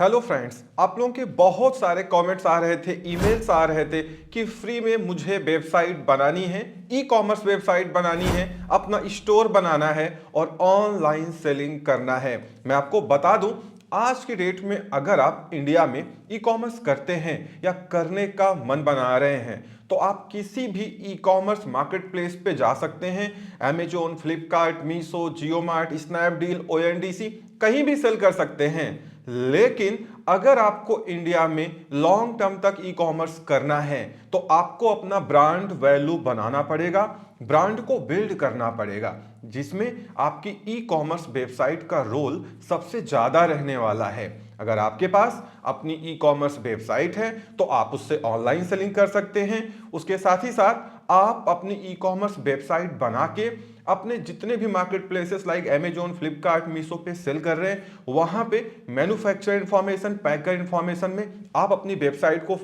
Hello friends, आप लोगों के बहुत सारे कमेंट्स आ रहे थे, ईमेल्स आ रहे थे कि फ्री में मुझे वेबसाइट बनानी है, ई कॉमर्स वेबसाइट बनानी है, अपना स्टोर बनाना है और ऑनलाइन सेलिंग करना है। मैं आपको बता दूं, आज की डेट में अगर आप इंडिया में ई कॉमर्स करते हैं या करने का मन बना रहे हैं तो आप किसी भी ई कॉमर्स मार्केट प्लेस पे जा सकते हैं। अमेजोन, फ्लिपकार्ट, मीशो, जियो मार्ट, स्नैपडील, ओएनडीसी कहीं भी सेल कर सकते हैं। लेकिन अगर आपको इंडिया में लॉन्ग टर्म तक ई कॉमर्स करना है तो आपको अपना ब्रांड वैल्यू बनाना पड़ेगा, ब्रांड को बिल्ड करना पड़ेगा, जिसमें आपकी ई कॉमर्स वेबसाइट का रोल सबसे ज्यादा रहने वाला है। अगर आपके पास अपनी ई कॉमर्स वेबसाइट है तो आप उससे ऑनलाइन सेलिंग कर सकते हैं। उसके साथ ही साथ आप अपनी ई कॉमर्स वेबसाइट बना के अपने जितने भी market places like Amazon, Flipkart, Meesho पे सेल कर रहे हैं वहां पे मैन्युफैक्चरर इंफॉर्मेशन, पैकर इंफॉर्मेशन में आप अपनी वेबसाइट को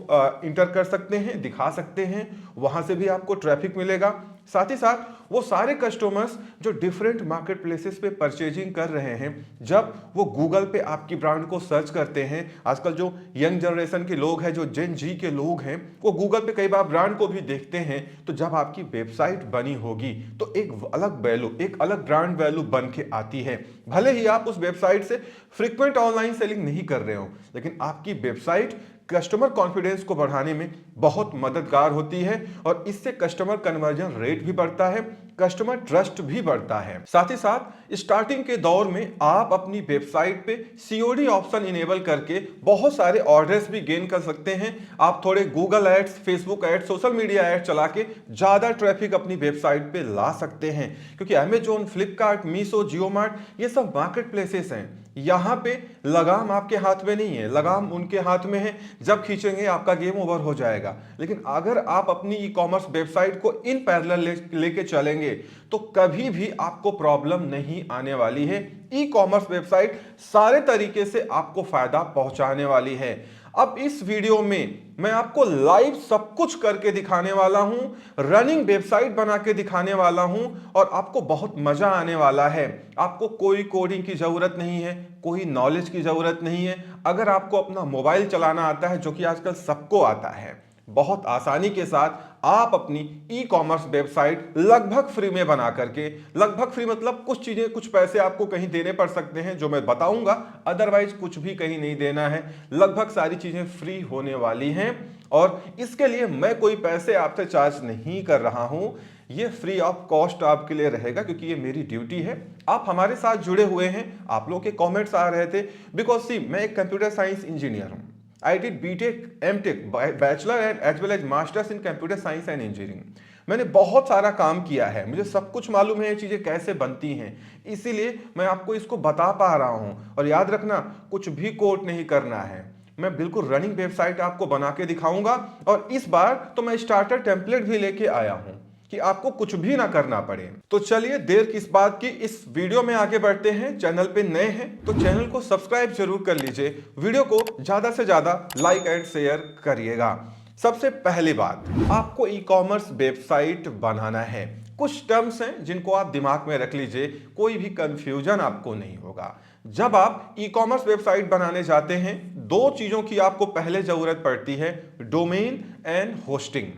इंटर कर सकते हैं, दिखा सकते हैं। वहां से भी आपको ट्रैफिक मिलेगा। साथ ही साथ वो सारे कस्टमर्स जो डिफरेंट मार्केट प्लेसेस पे परचेजिंग कर रहे हैं, जब वो गूगल पे आपकी ब्रांड को सर्च करते हैं, आजकल जो यंग जनरेशन के लोग हैं, जो जेन जी के लोग हैं, वो गूगल पे कई बार ब्रांड को भी देखते हैं। तो जब आपकी वेबसाइट बनी होगी तो एक अलग वैल्यू, एक अलग ब्रांड वैल्यू बन के आती है। भले ही आप उस वेबसाइट से फ्रीक्वेंट ऑनलाइन सेलिंग नहीं कर रहे हो, लेकिन आपकी वेबसाइट कस्टमर कॉन्फिडेंस को बढ़ाने में बहुत मददगार होती है और इससे कस्टमर कन्वर्जन रेट भी बढ़ता है, कस्टमर ट्रस्ट भी बढ़ता है। साथ ही साथ स्टार्टिंग के दौर में आप अपनी वेबसाइट पे सीओडी ऑप्शन इनेबल करके बहुत सारे ऑर्डर्स भी गेन कर सकते हैं। आप थोड़े Google ads, Facebook ads, social media ads चला के ज्यादा ट्रैफिक अपनी वेबसाइट पे ला सकते हैं, क्योंकि अमेजोन, फ्लिपकार्ट, मीशो, जियो मार्ट ये सब मार्केट प्लेसेस हैं। यहां पे लगाम आपके हाथ में नहीं है, लगाम उनके हाथ में है। जब खींचेंगे आपका गेम ओवर हो जाएगा। लेकिन अगर आप अपनी ई कॉमर्स वेबसाइट को इन पैरेलल लेके चलेंगे तो कभी भी आपको प्रॉब्लम नहीं आने वाली है। ई कॉमर्स वेबसाइट सारे तरीके से आपको फायदा पहुंचाने वाली है। अब इस वीडियो में मैं आपको लाइव सब कुछ करके दिखाने वाला हूं, रनिंग वेबसाइट बना के दिखाने वाला हूं और आपको बहुत मजा आने वाला है। आपको कोई कोडिंग की जरूरत नहीं है, कोई नॉलेज की जरूरत नहीं है। अगर आपको अपना मोबाइल चलाना आता है, जो कि आजकल सबको आता है, बहुत आसानी के साथ आप अपनी ई कॉमर्स वेबसाइट लगभग फ्री में बना करके, लगभग फ्री मतलब कुछ चीजें, कुछ पैसे आपको कहीं देने पड़ सकते हैं जो मैं बताऊंगा, अदरवाइज कुछ भी कहीं नहीं देना है। लगभग सारी चीजें फ्री होने वाली हैं और इसके लिए मैं कोई पैसे आपसे चार्ज नहीं कर रहा हूं। ये फ्री ऑफ कॉस्ट आपके लिए रहेगा, क्योंकि ये मेरी ड्यूटी है। आप हमारे साथ जुड़े हुए हैं, आप लोगों के कमेंट्स आ रहे थे, बिकॉज सी मैं एक कंप्यूटर साइंस इंजीनियर हूं। I did BTech, MTech, bachelor and as well as masters in computer science and engineering. मैंने बहुत सारा काम किया है, मुझे सब कुछ मालूम है ये चीजें कैसे बनती हैं। इसीलिए मैं आपको इसको बता पा रहा हूं। और याद रखना, कुछ भी कोट नहीं करना है, मैं बिल्कुल रनिंग वेबसाइट आपको बना के दिखाऊंगा। और इस बार तो मैं स्टार्टर टेम्पलेट भी लेके आया हूं कि आपको कुछ भी ना करना पड़े। तो चलिए देर किस बात की, इस वीडियो में आगे बढ़ते हैं। चैनल पे नए हैं तो चैनल को सब्सक्राइब जरूर कर लीजिए, वीडियो को ज्यादा से ज्यादा लाइक एंड शेयर करिएगा। सबसे पहली बात, आपको ई कॉमर्स वेबसाइट बनाना है। कुछ टर्म्स हैं जिनको आप दिमाग में रख लीजिए, कोई भी कंफ्यूजन आपको नहीं होगा। जब आप ई कॉमर्स वेबसाइट बनाने जाते हैं, दो चीजों की आपको पहले जरूरत पड़ती है, डोमेन एंड होस्टिंग।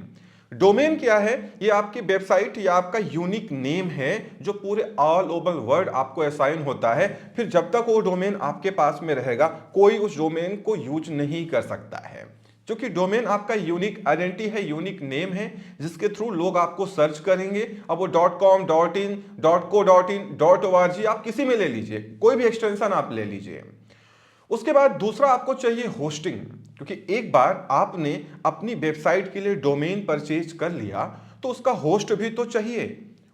डोमेन क्या है? ये आपकी वेबसाइट या आपका यूनिक नेम है जो पूरे ऑल ओवर वर्ल्ड आपको असाइन होता है। फिर जब तक वो डोमेन आपके पास में रहेगा, कोई उस डोमेन को यूज नहीं कर सकता है, क्योंकि डोमेन आपका यूनिक आइडेंटिटी है, यूनिक नेम है, जिसके थ्रू लोग आपको सर्च करेंगे। अब वो .com, .in, .co.in, .org आप किसी में ले लीजिए, कोई भी एक्सटेंशन आप ले लीजिए। उसके बाद दूसरा आपको चाहिए होस्टिंग, क्योंकि एक बार आपने अपनी वेबसाइट के लिए डोमेन परचेज कर लिया तो उसका होस्ट भी तो चाहिए।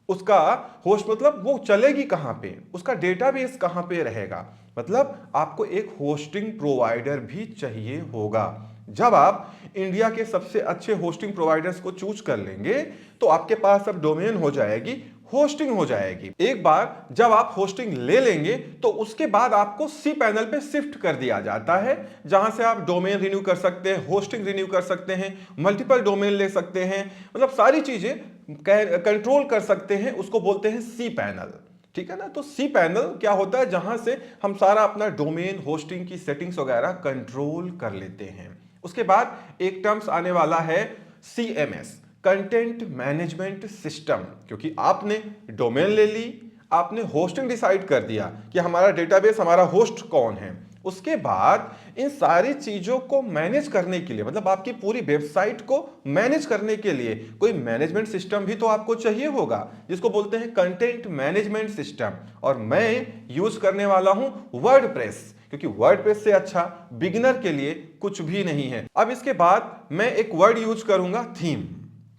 उसका होस्ट मतलब वो चलेगी कहां पे, उसका डेटाबेस कहां पे रहेगा, मतलब आपको एक होस्टिंग प्रोवाइडर भी चाहिए होगा। जब आप इंडिया के सबसे अच्छे होस्टिंग प्रोवाइडर्स को चूज कर लेंगे तो आपके पास अब डोमेन हो जाएगी, होस्टिंग हो जाएगी। एक बार जब आप होस्टिंग ले लेंगे तो उसके बाद आपको सी पैनल पे शिफ्ट कर दिया जाता है, जहां से आप डोमेन रिन्यू कर सकते हैं, होस्टिंग रिन्यू कर सकते हैं, मल्टीपल डोमेन ले सकते हैं, मतलब सारी चीजें कंट्रोल कर सकते हैं। उसको बोलते हैं सी पैनल। ठीक है ना। तो सी पैनल क्या होता है, जहां से हम सारा अपना डोमेन होस्टिंग की सेटिंग्स वगैरह कंट्रोल कर लेते हैं। उसके बाद एक टर्म्स आने वाला है CMS, कंटेंट मैनेजमेंट सिस्टम, क्योंकि आपने डोमेन ले ली, आपने होस्टिंग डिसाइड कर दिया कि हमारा डेटाबेस, हमारा होस्ट कौन है। उसके बाद इन सारी चीजों को मैनेज करने के लिए, मतलब आपकी पूरी वेबसाइट को मैनेज करने के लिए कोई मैनेजमेंट सिस्टम भी तो आपको चाहिए होगा, जिसको बोलते हैं कंटेंट मैनेजमेंट सिस्टम। और मैं यूज करने वाला हूं वर्डप्रेस, क्योंकि वर्डप्रेस से अच्छा बिगिनर के लिए कुछ भी नहीं है। अब इसके बाद मैं एक वर्ड यूज करूंगा, थीम।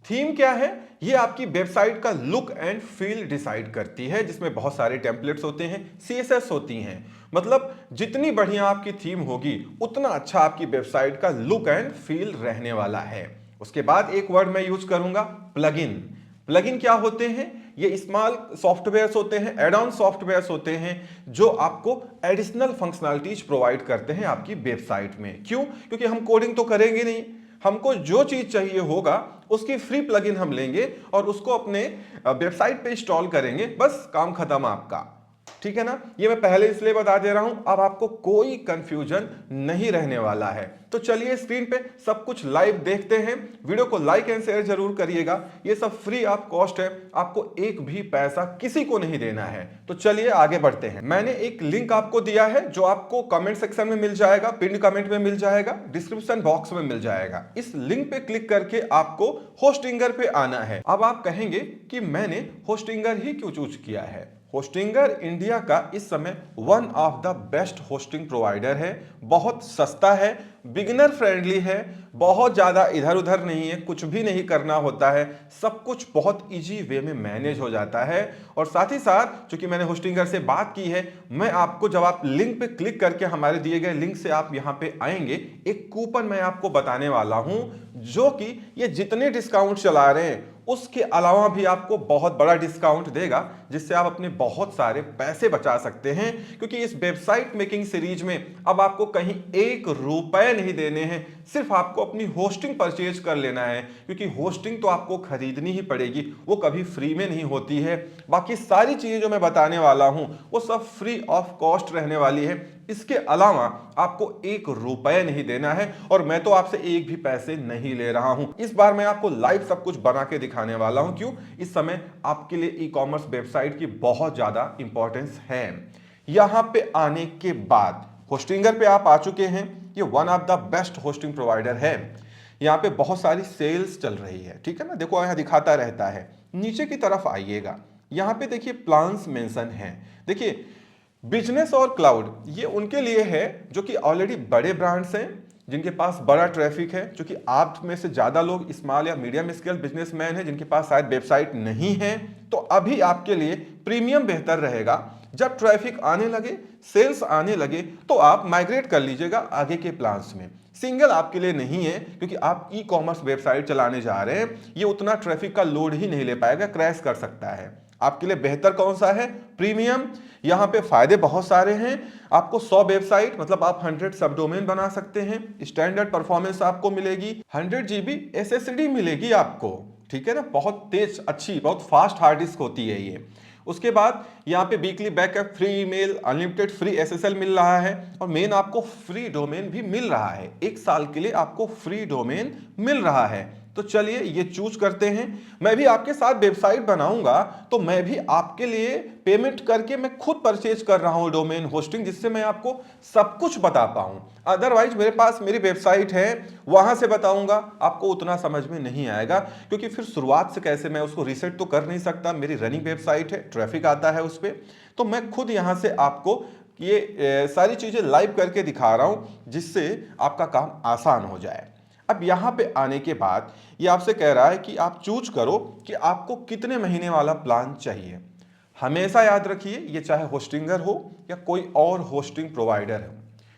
थीम क्या है? ये आपकी वेबसाइट का लुक एंड फील डिसाइड करती है, जिसमें बहुत सारे टेम्पलेट्स होते हैं, CSS होती हैं। मतलब जितनी बढ़िया आपकी थीम होगी उतना अच्छा आपकी वेबसाइट का लुक एंड फील रहने वाला है। उसके बाद एक वर्ड मैं यूज करूंगा, प्लगइन। प्लगइन क्या होते हैं? ये स्मॉल सॉफ्टवेयर्स होते हैं, एड ऑन सॉफ्टवेयर्स होते हैं, जो आपको एडिशनल फंक्शनैलिटीज प्रोवाइड करते हैं आपकी वेबसाइट में। क्यों? क्योंकि हम कोडिंग तो करेंगे नहीं, हमको जो चीज चाहिए होगा उसकी फ्री प्लगइन हम लेंगे और उसको अपने वेबसाइट पे इंस्टॉल करेंगे, बस काम खत्म आपका। ठीक है ना। ये मैं पहले इसलिए बता दे रहा हूं, अब आपको कोई कंफ्यूजन नहीं रहने वाला है। तो चलिए स्क्रीन पे सब कुछ लाइव देखते हैं। वीडियो को लाइक एंड शेयर जरूर करिएगा। ये सब फ्री ऑफ कॉस्ट है, आपको एक भी पैसा किसी को नहीं देना है। तो चलिए आगे बढ़ते हैं। मैंने एक लिंक आपको दिया है, जो आपको कमेंट सेक्शन में मिल जाएगा, पिन कमेंट में मिल जाएगा, डिस्क्रिप्शन बॉक्स में मिल जाएगा। इस लिंक पे क्लिक करके आपको होस्टिंगर पे आना है। अब आप कहेंगे कि मैंने होस्टिंगर ही क्यों चूज किया है। होस्टिंगर इंडिया का इस समय one of the best hosting provider है। बहुत सस्ता है, बिगिनर फ्रेंडली है, बहुत ज्यादा इधर उधर नहीं है, कुछ भी नहीं करना होता है, सब कुछ बहुत इजी वे में मैनेज हो जाता है। और साथ ही साथ चूंकि मैंने होस्टिंगर से बात की है, मैं आपको, जब आप लिंक पे क्लिक करके हमारे दिए गए लिंक से आप यहां पे आएंगे, एक कूपन मैं आपको बताने वाला हूं, जो कि ये जितने डिस्काउंट चला रहे हैं उसके अलावा भी आपको बहुत बड़ा डिस्काउंट देगा, जिससे आप अपने बहुत सारे पैसे बचा सकते हैं। क्योंकि इस वेबसाइट मेकिंग सीरीज में अब आपको कहीं एक रुपए नहीं देने हैं, सिर्फ आपको अपनी होस्टिंग परचेज कर लेना है। क्योंकि होस्टिंग तो आपको खरीदनी ही पड़ेगी, वो कभी फ्री में नहीं होती है। बाकी सारी चीजें जो मैं बताने वाला हूं वो सब फ्री ऑफ कॉस्ट रहने वाली है। इसके अलावा आपको एक रुपए नहीं देना है, और मैं तो आपसे एक भी पैसे नहीं ले रहा हूं। इस बार मैं आपको लाइव सब कुछ बना के दिखाने वाला हूं। क्यों? इस समय आपके लिए ई कॉमर्स वेबसाइट की बहुत ज्यादा इंपॉर्टेंस है। यहां पे आने के बाद होस्टिंगर पे आप आ चुके हैं। ये one of the best hosting provider है। यहाँ पे बहुत सारी सेल्स चल रही है, ठीक है ना। देखो यहाँ दिखाता रहता है। नीचे की तरफ आइएगा, यहाँ पे देखिए प्लान्स मेंशन है। देखिए बिजनेस और क्लाउड ये उनके लिए है जो कि ऑलरेडी बड़े ब्रांड्स हैं, जिनके पास बड़ा ट्रैफिक है। क्योंकि आप में से ज्यादा लोग स्मॉल या मीडियम स्केल बिजनेसमैन हैं, जिनके पास शायद वेबसाइट नहीं है। तो अभी आपके लिए प्रीमियम बेहतर रहेगा। जब ट्रैफिक आने लगे, सेल्स आने लगे, तो आप माइग्रेट कर लीजिएगा आगे के प्लान्स में। सिंगल आपके लिए नहीं है, क्योंकि आप ई कॉमर्स वेबसाइट चलाने जा रहे हैं, ये उतना ट्रैफिक का लोड ही नहीं ले पाएगा, क्रैश कर सकता है। आपके लिए बेहतर कौन सा है? प्रीमियम। यहां पे फायदे बहुत सारे हैं। आपको 100 वेबसाइट, मतलब आप 100 सब डोमेन बना सकते हैं। स्टैंडर्ड परफॉर्मेंस आपको मिलेगी, 100 GB SSD मिलेगी आपको, ठीक है ना। बहुत तेज, अच्छी, बहुत फास्ट हार्ड डिस्क होती है ये। उसके बाद यहाँ पे weekly backup, free email, unlimited free SSL मिल रहा है, और मेन आपको फ्री डोमेन भी मिल रहा है। 1 साल के लिए आपको फ्री डोमेन मिल रहा है। तो चलिए ये चूज करते हैं। मैं भी आपके साथ वेबसाइट बनाऊंगा, तो मैं भी आपके लिए पेमेंट करके मैं खुद परचेज कर रहा हूं डोमेन होस्टिंग, जिससे मैं आपको सब कुछ बता पाऊं। अदरवाइज मेरे पास मेरी वेबसाइट है, वहां से बताऊंगा, आपको उतना समझ में नहीं आएगा। क्योंकि फिर शुरुआत से कैसे मैं उसको रीसेट तो कर नहीं सकता, मेरी रनिंग वेबसाइट है, ट्रैफिक आता है उस पर। तो मैं खुद यहां से आपको ये सारी चीजें लाइव करके दिखा रहा हूं, जिससे आपका काम आसान हो जाए। अब यहां पे आने के बाद ये आपसे कह रहा है कि आप चूज करो कि आपको कितने महीने वाला प्लान चाहिए। हमेशा याद रखिए, ये चाहे होस्टिंगर हो या कोई और होस्टिंग प्रोवाइडर हो,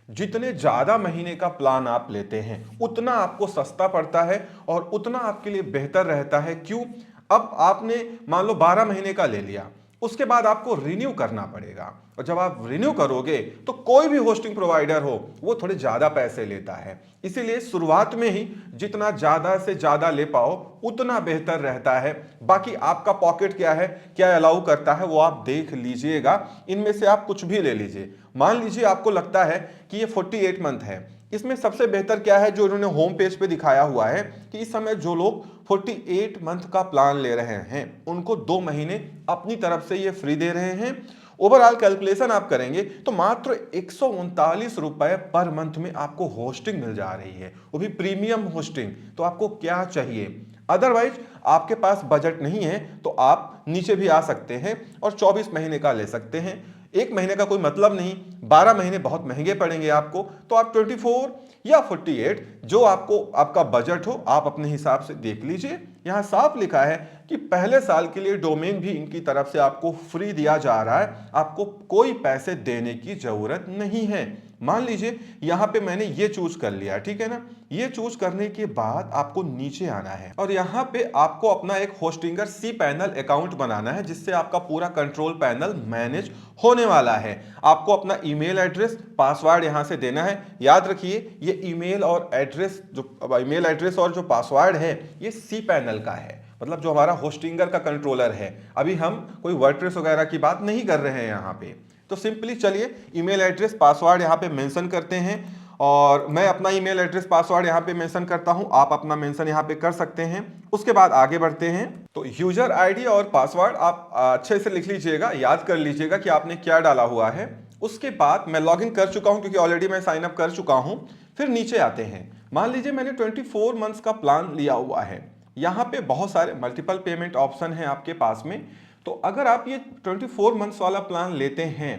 जितने ज्यादा महीने का प्लान आप लेते हैं उतना आपको सस्ता पड़ता है और उतना आपके लिए बेहतर रहता है। क्यों? अब आपने मान लो 12 महीने का ले लिया, उसके बाद आपको रिन्यू करना पड़ेगा। और जब आप रिन्यू करोगे तो कोई भी होस्टिंग प्रोवाइडर हो वो थोड़े ज्यादा पैसे लेता है, इसीलिए शुरुआत में ही जितना ज्यादा से ज्यादा ले पाओ उतना बेहतर रहता है। बाकी आपका पॉकेट क्या है, क्या अलाउ करता है, वो आप देख लीजिएगा। इनमें से आप कुछ भी ले लीजिए। मान लीजिए आपको लगता है कि ये 48 मंथ है, इसमें सबसे बेहतर क्या है जो इन्होंने होम पेज पे दिखाया हुआ है कि इस समय जो लोग 48 मंथ का प्लान ले रहे हैं उनको 2 महीने अपनी तरफ से ये फ्री दे रहे हैं। ओवरऑल कैलकुलेशन आप करेंगे तो मात्र 139 रुपए पर मंथ में आपको होस्टिंग मिल जा रही है, वो भी प्रीमियम होस्टिंग। तो आपको क्या चाहिए? अदरवाइज आपके पास बजट नहीं है तो आप नीचे भी आ सकते हैं और 24 महीने का ले सकते हैं। एक महीने का कोई मतलब नहीं, 12 महीने बहुत महंगे पड़ेंगे आपको। तो आप 24 या 48 जो आपको आपका बजट हो आप अपने हिसाब से देख लीजिए। यहां साफ लिखा है कि पहले साल के लिए डोमेन भी इनकी तरफ से आपको फ्री दिया जा रहा है, आपको कोई पैसे देने की जरूरत नहीं है। मान लीजिए यहां पे मैंने ये चूज कर लिया, ठीक है ना। ये चूज करने के बाद आपको नीचे आना है और यहां पे आपको अपना एक होस्टिंगर cPanel अकाउंट बनाना है जिससे आपका पूरा कंट्रोल पैनल मैनेज होने वाला है। आपको अपना ईमेल एड्रेस पासवर्ड यहां से देना है। याद रखिए ये ईमेल और एड्रेस, जो ईमेल एड्रेस और जो पासवर्ड है ये cPanel का है, मतलब जो हमारा होस्टिंगर का कंट्रोलर है। अभी हम कोई वर्डप्रेस वगैरह की बात नहीं कर रहे हैं यहाँ पे। तो सिंपली चलिए ईमेल एड्रेस पासवर्ड यहाँ पे मेंशन करते हैं और मैं अपना ईमेल एड्रेस पासवर्ड यहाँ पे मेंशन करता हूँ, आप अपना मेंशन यहाँ पे कर सकते हैं। उसके बाद आगे बढ़ते हैं। तो यूजर आईडी और पासवर्ड आप अच्छे से लिख लीजिएगा, याद कर लीजिएगा कि आपने क्या डाला हुआ है। उसके बाद मैं लॉगिन कर चुका हूँ क्योंकि ऑलरेडी मैं साइन अप कर चुका हूँ। फिर नीचे आते हैं। मान लीजिए मैंने 24 मंथ्स का प्लान लिया हुआ है। यहाँ पे बहुत सारे मल्टीपल पेमेंट ऑप्शन हैं आपके पास में। तो अगर आप ये 24 मंथ्स वाला प्लान लेते हैं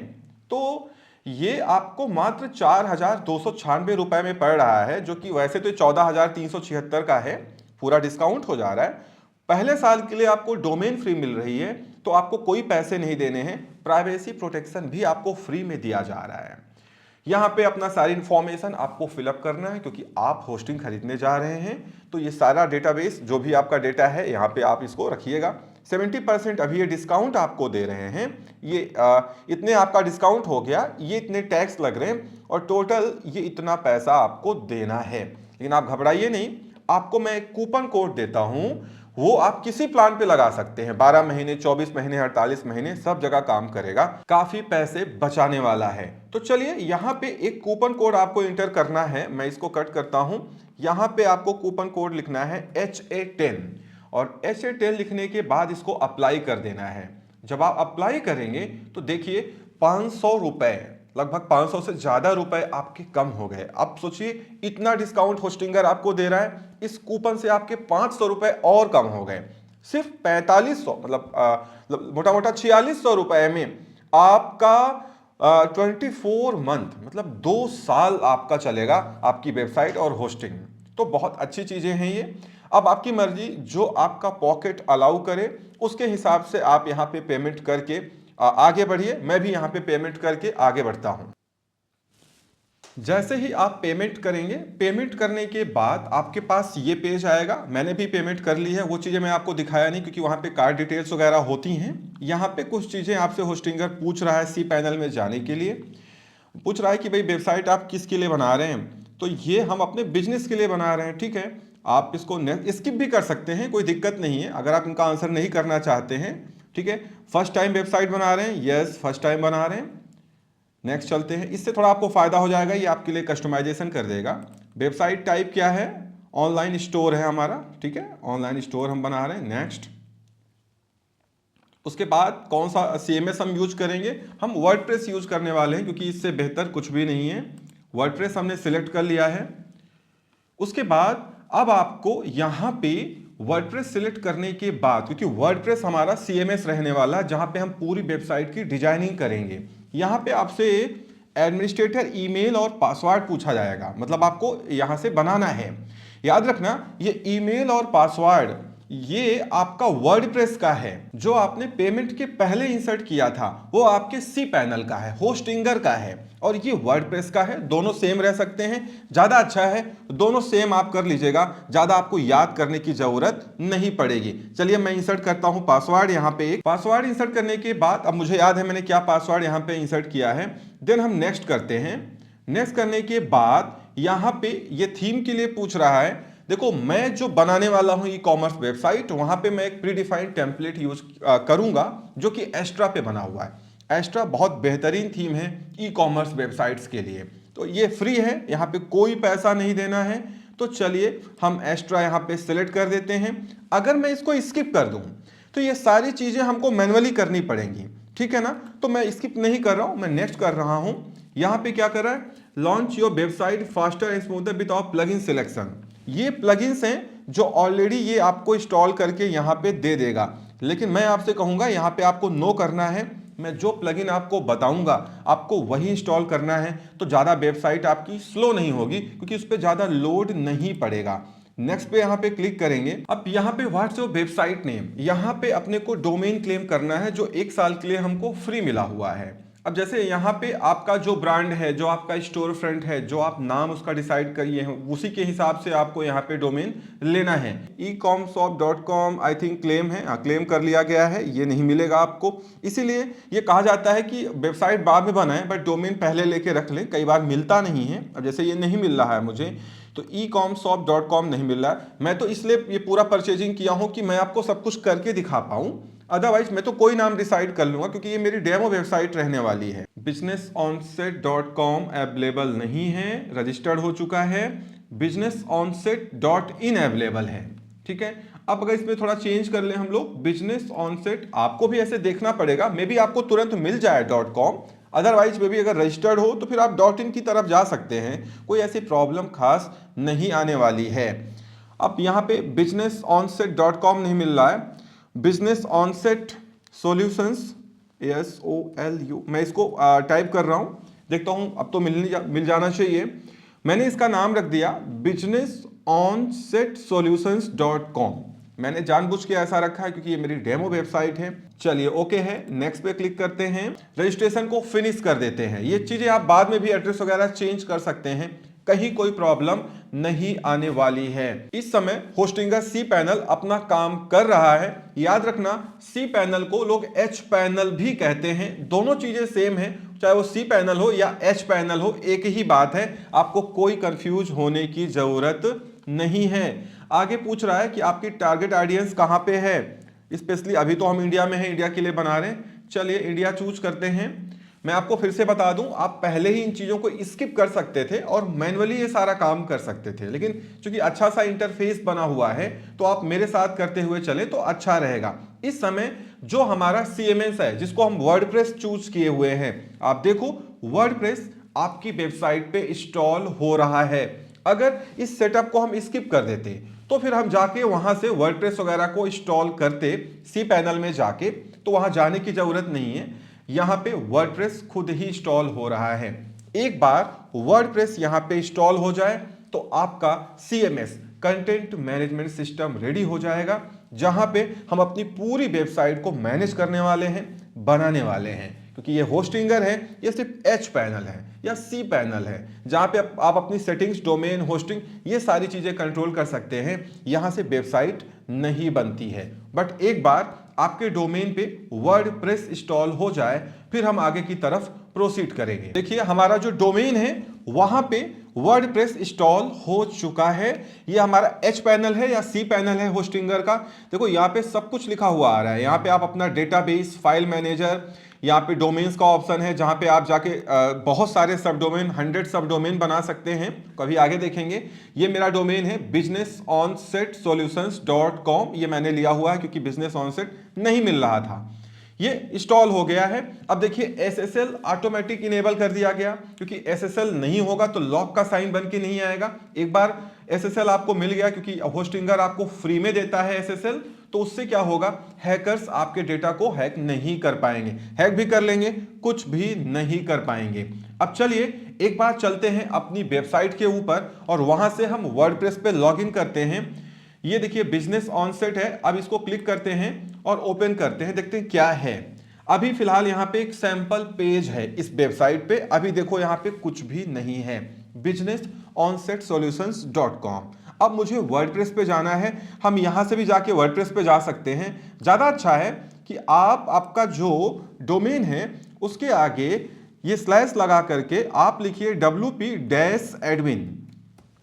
तो ये आपको मात्र 4,296 रुपए में पड़ रहा है, जो कि वैसे तो 14,376 का है, पूरा डिस्काउंट हो जा रहा है। पहले साल के लिए आपको डोमेन फ्री मिल रही है तो आपको कोई पैसे नहीं देने हैं। प्राइवेसी प्रोटेक्शन भी आपको फ्री में दिया जा रहा है। यहाँ पे अपना सारी इंफॉर्मेशन आपको फिलअप करना है क्योंकि आप होस्टिंग खरीदने जा रहे हैं। तो ये सारा डेटाबेस जो भी आपका डेटा है यहाँ पे आप इसको रखिएगा। 70% अभी ये डिस्काउंट आपको दे रहे हैं। ये इतने आपका डिस्काउंट हो गया, ये इतने टैक्स लग रहे हैं और टोटल ये इतना पैसा आपको देना है। लेकिन आप घबराइए नहीं, आपको मैं एक कूपन कोड देता हूं, वो आप किसी प्लान पे लगा सकते हैं। 12 महीने, 24 महीने, 48 महीने, सब जगह काम करेगा, काफी पैसे बचाने वाला है। तो चलिए यहाँ पे एक कूपन कोड आपको इंटर करना है, मैं इसको कट करता हूं। यहाँ पे आपको कूपन कोड लिखना है HA10 और HA10 लिखने के बाद इसको अप्लाई कर देना है। जब आप अप्लाई करेंगे तो देखिए 500 रुपए, लगभग 500 से ज्यादा रुपए आपके कम हो गए। अब सोचिए इतना डिस्काउंट होस्टिंगर आपको दे रहा है, इस कूपन से आपके 500 रुपए और कम हो गए। सिर्फ 4500 मतलब मोटा मोटा 4600 रुपए में आपका 24 मंथ मतलब 2 साल आपका चलेगा आपकी वेबसाइट और होस्टिंग। तो बहुत अच्छी चीजें हैं ये। अब आपकी मर्जी, जो आपका पॉकेट अलाउ करे उसके हिसाब से आप यहाँ पे पेमेंट करके आगे बढ़िए। मैं भी यहाँ पे पेमेंट करके आगे बढ़ता हूँ। जैसे ही आप पेमेंट करेंगे, पेमेंट करने के बाद आपके पास ये पेज आएगा। मैंने भी पेमेंट कर ली है, वो चीज़ें मैं आपको दिखाया नहीं क्योंकि वहाँ पे कार्ड डिटेल्स वगैरह होती हैं। यहाँ पे कुछ चीज़ें आपसे होस्टिंगर पूछ रहा है cPanel में जाने के लिए। पूछ रहा है कि भाई वेबसाइट आप किसके लिए बना रहे हैं, तो ये हम अपने बिजनेस के लिए बना रहे हैं, ठीक है। आप इसको स्किप भी कर सकते हैं, कोई दिक्कत नहीं है अगर आप इनका आंसर नहीं करना चाहते हैं, ठीक है। फर्स्ट टाइम वेबसाइट बना रहे हैं, यस फर्स्ट टाइम बना रहे हैं। नेक्स्ट चलते हैं, इससे थोड़ा आपको फायदा हो जाएगा, ये आपके लिए कस्टमाइजेशन कर देगा। वेबसाइट टाइप क्या है, ऑनलाइन स्टोर है हमारा, ठीक है, ऑनलाइन स्टोर हम बना रहे हैं। नेक्स्ट, उसके बाद कौन सा CMS हम यूज करेंगे, हम वर्डप्रेस यूज करने वाले हैं क्योंकि इससे बेहतर कुछ भी नहीं है। वर्डप्रेस हमने सिलेक्ट कर लिया है। उसके बाद अब आपको यहाँ पे वर्डप्रेस सिलेक्ट करने के बाद, क्योंकि वर्डप्रेस हमारा CMS रहने वाला जहां पे हम पूरी वेबसाइट की डिजाइनिंग करेंगे, यहाँ पे आपसे एडमिनिस्ट्रेटर ईमेल और पासवर्ड पूछा जाएगा, मतलब आपको यहाँ से बनाना है। याद रखना ये ईमेल और पासवर्ड ये आपका वर्डप्रेस का है जो आपने पेमेंट के पहले इंसर्ट किया था, वो आपके सी पैनल का है, होस्टिंगर का है, और ये वर्डप्रेस का है। दोनों सेम रह सकते हैं, ज्यादा अच्छा है दोनों सेम आप कर लीजिएगा, ज्यादा आपको याद करने की जरूरत नहीं पड़ेगी। चलिए मैं इंसर्ट करता हूं पासवर्ड। यहाँ पे एक पासवर्ड इंसर्ट करने के बाद अब मुझे याद है मैंने क्या पासवर्ड यहाँ पे इंसर्ट किया है। देन हम नेक्स्ट करते हैं। नेक्स्ट करने के बाद यहाँ पे ये थीम के लिए पूछ रहा है। देखो मैं जो बनाने वाला हूं ई कॉमर्स वेबसाइट, वहां पे मैं एक प्रीडिफाइंड टेम्पलेट यूज करूंगा जो कि एस्ट्रा पे बना हुआ है। एस्ट्रा बहुत बेहतरीन थीम है ई कॉमर्स वेबसाइट्स के लिए, तो ये फ्री है, यहाँ पे कोई पैसा नहीं देना है। तो चलिए हम एस्ट्रा यहाँ पे सिलेक्ट कर देते हैं। अगर मैं इसको स्किप कर दूं तो ये सारी चीजें हमको मैनुअली करनी पड़ेंगी, ठीक है ना। तो मैं स्किप नहीं कर रहा हूं, मैं नेक्स्ट कर रहा हूं। यहाँ पे क्या कर रहा है, launch your website faster and smoother with our plugin selection. ये प्लगइन्स हैं जो ऑलरेडी ये आपको इंस्टॉल करके यहाँ पे दे देगा, लेकिन मैं आपसे कहूँगा यहाँ पे आपको नो करना है। मैं जो प्लगइन आपको बताऊंगा आपको वही इंस्टॉल करना है, तो ज़्यादा वेबसाइट आपकी स्लो नहीं होगी क्योंकि उस पर ज़्यादा लोड नहीं पड़ेगा। नेक्स्ट पे यहाँ पे क्लिक करेंगे। अब यहाँ पे व्हाट्स योर वेबसाइट नेम, यहाँ पे अपने को डोमेन क्लेम करना है जो 1 साल के लिए हमको फ्री मिला हुआ है। अब जैसे यहाँ पे आपका जो ब्रांड है, जो आपका स्टोर फ्रंट है, जो आप नाम उसका डिसाइड करिए हैं, उसी के हिसाब से आपको यहाँ पे डोमेन लेना है। ecomshop.com आई थिंक क्लेम है, क्लेम कर लिया गया है, ये नहीं मिलेगा आपको। इसीलिए ये कहा जाता है कि वेबसाइट बाद में बनाएं बट डोमेन पहले लेके रख लें, कई बार मिलता नहीं है। अब जैसे ये नहीं मिल रहा है मुझे, तो ecomshop.com नहीं मिल रहा है। मैं तो इसलिए ये पूरा परचेजिंग किया हूँ कि मैं आपको सब कुछ करके दिखा पाऊँ, अदरवाइज मैं तो कोई नाम डिसाइड कर लूंगा क्योंकि ये मेरी डेमो वेबसाइट रहने वाली है। businessonset.com अवेलेबल नहीं है, रजिस्टर्ड हो चुका है। businessonset.in अवेलेबल है, ठीक है। अब अगर इसमें थोड़ा चेंज कर ले हम लोग, बिजनेस ऑनसेट, आपको भी ऐसे देखना पड़ेगा, मे बी आपको तुरंत मिल जाए .com, अदरवाइज मे बी अगर रजिस्टर्ड हो तो फिर आप .in की तरफ जा सकते हैं, कोई ऐसी प्रॉब्लम खास नहीं आने वाली है। अब यहाँ पे businessonset.com नहीं मिल रहा है, बिजनेस ऑनसेट सॉल्यूशंस SOLU, मैं इसको टाइप कर रहा हूं, देखता हूं अब तो मिल जाना चाहिए। मैंने इसका नाम रख दिया businessonsetSolutions.com। मैंने जानबूझ के ऐसा रखा है क्योंकि ये मेरी डेमो वेबसाइट है। चलिए ओके है, नेक्स्ट पे क्लिक करते हैं, रजिस्ट्रेशन को फिनिश कर देते हैं। ये चीजें आप बाद में भी एड्रेस वगैरह चेंज कर सकते हैं, कहीं कोई प्रॉब्लम नहीं आने वाली है। इस समय होस्टिंगर सी पैनल अपना काम कर रहा है। याद रखना सी पैनल को लोग एच पैनल भी कहते हैं, दोनों चीजें सेम है, चाहे वो सी पैनल हो या एच पैनल हो, एक ही बात है, आपको कोई कंफ्यूज होने की जरूरत नहीं है। आगे पूछ रहा है कि आपकी टारगेट ऑडियंस कहां पे है, स्पेशली अभी तो हम इंडिया में हैं, इंडिया के लिए बना रहे हैं। चलिए इंडिया चूज करते हैं। मैं आपको फिर से बता दूं, आप पहले ही इन चीजों को स्किप कर सकते थे और मैन्युअली ये सारा काम कर सकते थे, लेकिन चूंकि अच्छा सा इंटरफेस बना हुआ है तो आप मेरे साथ करते हुए चले तो अच्छा रहेगा। इस समय जो हमारा CMS है जिसको हम वर्डप्रेस चूज किए हुए हैं, आप देखो वर्डप्रेस आपकी वेबसाइट पे इंस्टॉल हो रहा है। अगर इस सेटअप को हम स्किप कर देते तो फिर हम जाके वहां से वर्डप्रेस वगैरह को इंस्टॉल करते सी पैनल में जाके, तो वहां जाने की जरूरत नहीं है, यहां पे वर्डप्रेस खुद ही इंस्टॉल हो रहा है। एक बार वर्डप्रेस यहां पे इंस्टॉल हो जाए तो आपका CMS content management system ready हो जाएगा, जहां पे हम अपनी पूरी वेबसाइट को मैनेज करने वाले हैं, बनाने वाले हैं। क्योंकि ये होस्टिंगर है, ये सिर्फ एच पैनल है या सी पैनल है, जहां पे आप अपनी सेटिंग्स, डोमेन, होस्टिंग, ये सारी चीजें कंट्रोल कर सकते हैं। यहां से वेबसाइट नहीं बनती है। बट एक बार आपके डोमेन पे वर्डप्रेस इंस्टॉल हो जाए फिर हम आगे की तरफ प्रोसीड करेंगे। देखिए हमारा जो डोमेन है वहां पे वर्डप्रेस इंस्टॉल हो चुका है। ये हमारा एच पैनल है या सी पैनल है होस्टिंगर का। देखो यहाँ पे सब कुछ लिखा हुआ आ रहा है। यहाँ पे आप अपना डेटाबेस, फाइल मैनेजर, यहाँ पे डोमेन्स का ऑप्शन है जहाँ पे आप जाके बहुत सारे सब डोमेन, 100 सब डोमेन बना सकते हैं, कभी आगे देखेंगे। ये मेरा डोमेन है businessonsetSolutions.com, ये मैंने लिया हुआ है क्योंकि बिजनेस ऑनसेट नहीं मिल रहा था। ये इंस्टॉल हो गया है। अब देखिए SSL ऑटोमेटिक इनेबल कर दिया गया, क्योंकि SSL नहीं होगा तो लॉक का साइन बन के नहीं आएगा। एक बार SSL आपको मिल गया, क्योंकि होस्टिंगर आपको फ्री में देता है SSL, तो उससे क्या होगा, हैकर्स आपके डेटा को हैक नहीं कर पाएंगे। हैक भी कर लेंगे, कुछ भी नहीं कर पाएंगे। अब चलिए एक बार चलते हैं अपनी वेबसाइट के ऊपर और वहां से हम वर्डप्रेस पे लॉगिन करते हैं। ये देखिए बिजनेस ऑनसेट है। अब इसको क्लिक करते हैं और ओपन करते हैं, देखते हैं क्या है। अभी फिलहाल यहाँ पे एक सैंपल पेज है इस वेबसाइट पे। अभी देखो यहाँ पे कुछ भी नहीं है, businessonsetsolutions.com। अब मुझे वर्डप्रेस पे जाना है। हम यहां से भी जाके वर्डप्रेस पे जा सकते हैं। ज्यादा अच्छा है कि आप आपका जो डोमेन है उसके आगे ये स्लैश लगा करके आप लिखिए wp-admin।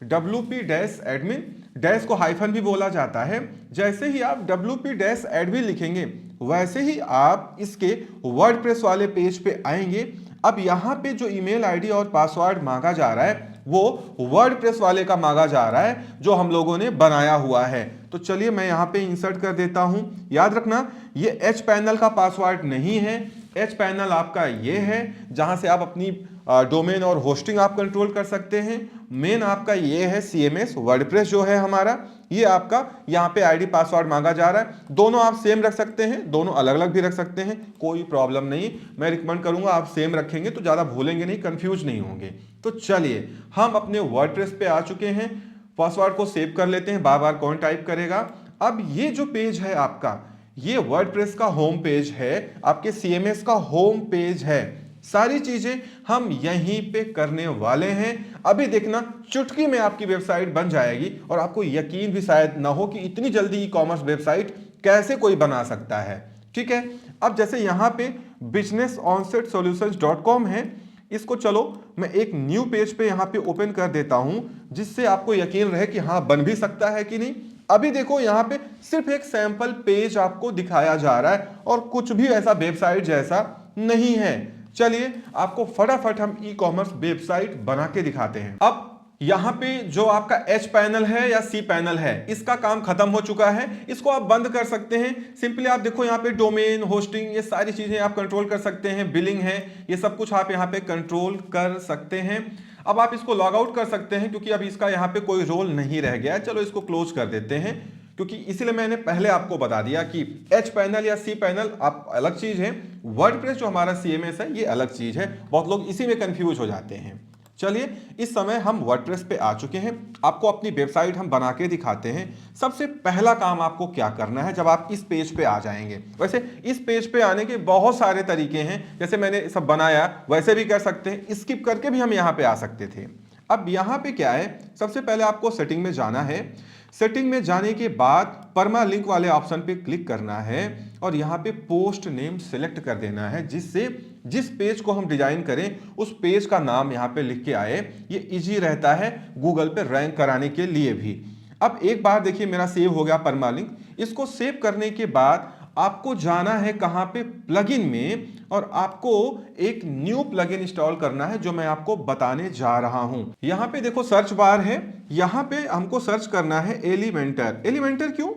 wp-admin, डैश को हाइफन भी बोला जाता है। जैसे ही आप wp-admin लिखेंगे वैसे ही आप इसके वर्डप्रेस वाले पेज पे आएंगे। अब यहां पे जो ईमेल आईडी और पासवर्ड मांगा जा रहा है वो वर्डप्रेस वाले का मांगा जा रहा है जो हम लोगों ने बनाया हुआ है। तो चलिए मैं यहां पे इंसर्ट कर देता हूं। याद रखना ये एच पैनल का पासवर्ड नहीं है। एच पैनल आपका ये है जहां से आप अपनी डोमेन और होस्टिंग आप कंट्रोल कर सकते हैं। मेन आपका ये है CMS वर्डप्रेस जो है हमारा, ये आपका यहाँ पे आईडी पासवर्ड मांगा जा रहा है। दोनों आप सेम रख सकते हैं, दोनों अलग अलग भी रख सकते हैं, कोई प्रॉब्लम नहीं। मैं रिकमेंड करूंगा आप सेम रखेंगे तो ज्यादा भूलेंगे नहीं, कंफ्यूज नहीं होंगे। तो चलिए हम अपने वर्डप्रेस पे आ चुके हैं। पासवर्ड को सेव कर लेते हैं, बार बार कौन टाइप करेगा। अब ये जो पेज है आपका, ये वर्डप्रेस का होम पेज है, आपके CMS का होम पेज है। सारी चीजें हम यहीं पे करने वाले हैं। अभी देखना चुटकी में आपकी वेबसाइट बन जाएगी और आपको यकीन भी शायद ना हो कि इतनी जल्दी ई कॉमर्स वेबसाइट कैसे कोई बना सकता है। ठीक है, अब जैसे यहां पे businessonsetsolutions.com है, इसको चलो मैं एक न्यू पेज पे यहां पे ओपन कर देता हूं जिससे आपको यकीन रहे कि हां बन भी सकता है कि नहीं। अभी देखो यहां पे सिर्फ एक सैंपल पेज आपको दिखाया जा रहा है और कुछ भी ऐसा वेबसाइट जैसा नहीं है। चलिए आपको फटाफट हम ई कॉमर्स वेबसाइट बना के दिखाते हैं। अब यहां पे जो आपका एच पैनल है या सी पैनल है इसका काम खत्म हो चुका है, इसको आप बंद कर सकते हैं। सिंपली आप देखो यहाँ पे डोमेन, होस्टिंग, ये सारी चीजें आप कंट्रोल कर सकते हैं। बिलिंग है, ये सब कुछ आप यहाँ पे कंट्रोल कर सकते हैं। अब आप इसको लॉग आउट कर सकते हैं क्योंकि अब इसका यहाँ पे कोई रोल नहीं रह गया। चलो इसको क्लोज कर देते हैं क्योंकि इसीलिए मैंने पहले आपको बता दिया कि एच पैनल या सी पैनल आप अलग चीज है, वर्डप्रेस जो हमारा CMS है ये अलग चीज है। बहुत लोग इसी में कंफ्यूज हो जाते हैं। चलिए इस समय हम वर्डप्रेस पे आ चुके हैं, आपको अपनी वेबसाइट हम बना के दिखाते हैं। सबसे पहला काम आपको क्या करना है जब आप इस पेज पे आ जाएंगे। वैसे इस पेज पे आने के बहुत सारे तरीके हैं, जैसे मैंने सब बनाया वैसे भी कर सकते हैं, स्किप करके भी हम यहाँ पे आ सकते थे। अब यहाँ पे क्या है, सबसे पहले आपको सेटिंग में जाना है। सेटिंग में जाने के बाद परमा लिंक वाले ऑप्शन पे क्लिक करना है और यहाँ पे पोस्ट नेम सिलेक्ट कर देना है, जिससे जिस पेज को हम डिजाइन करें उस पेज का नाम यहाँ पे लिख के आए। ये इजी रहता है गूगल पे रैंक कराने के लिए भी। अब एक बार देखिए मेरा सेव हो गया परमा लिंक। इसको सेव करने के बाद आपको जाना है कहां पे, प्लगइन में, और आपको एक न्यू प्लगइन इंस्टॉल करना है जो मैं आपको बताने जा रहा हूं। यहां पे देखो सर्च बार है, यहां पे हमको सर्च करना है एलिमेंटर। एलिमेंटर क्यों?